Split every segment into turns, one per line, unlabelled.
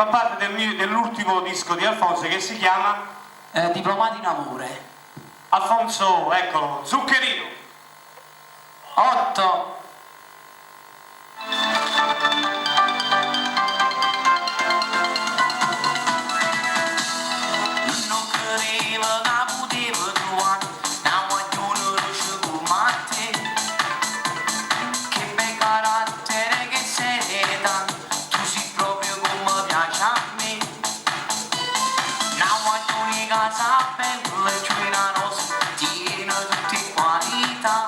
fa parte dell'ultimo disco di Alfonso che si chiama
Diplomato in amore.
Alfonso, eccolo, Zuccherino.
8.
Casa bella, una rosa, tiene tutte qualità.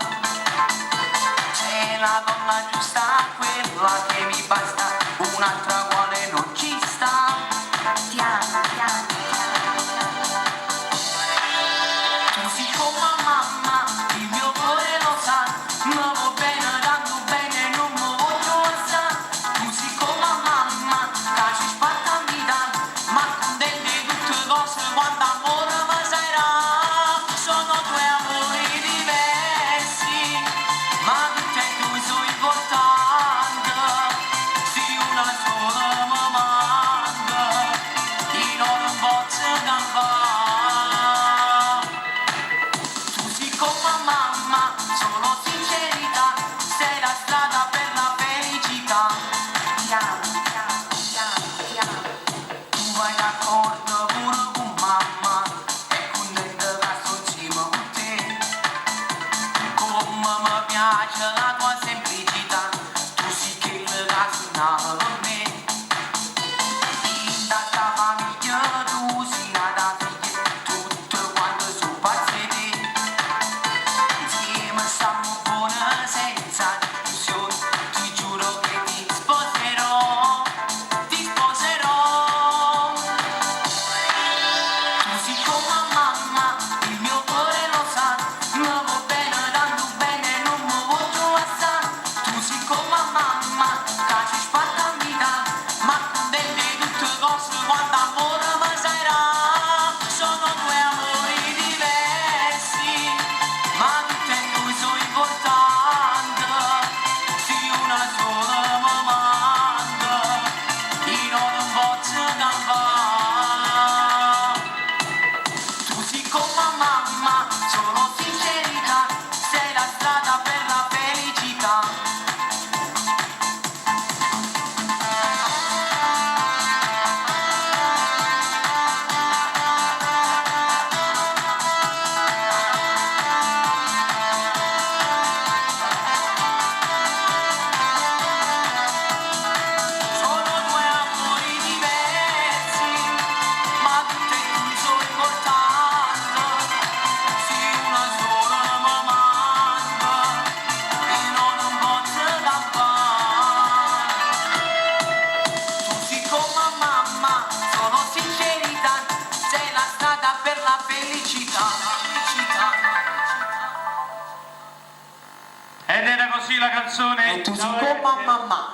C'è la donna giusta, quella che mi basta, un'altra quale non ci sta. Piano, piano, piano. Tu sei come mamma, il mio cuore lo sa, mi va bene, tanto bene, non mi voglio alzare. Tu sei come mamma, che ci spatta a vita, ma contenti tutte cose quando amore mi sarà. Sono due amori diversi, ma tutti e due sono importanti. Se una sola mi manca, io non posso campare. Tu sei come mamma, solo sincerità, sei la strada per la felicità. Piano, piano, piano, piano. Tu vai d'accordo pure con mamma, e contenta che sto insieme con te. Come mi piace la tua semplicità, tu sei quella che sognava per me. In tanta famiglia tu sei nata figlia, tutte quante sono pazze di te. Insieme stiamo buone senza discussione, ti giuro che ti sposerò, ti sposerò. Tu sei come mamma, il mio cuore lo sa, mi va bene, tanto bene, non mi voglio alzare. Tu sei come mamma, che ci spatta a vita, ma contenti tutte cose quando amore mi sarà. Sono due amori diversi, ma tutte e due sono importanti. Se una sola mi manca, io non posso campare. Tu sei come mamma, solo sincerità, sei la strada per la felicità. Sono due amori diversi, ma tutte e due sono importanti. Se una sola mi manca, io non posso campare. Tu sei come mamma, solo sincerità, sei la strada per la felicità.
Ed era così la canzone.
E tu sei come mamma.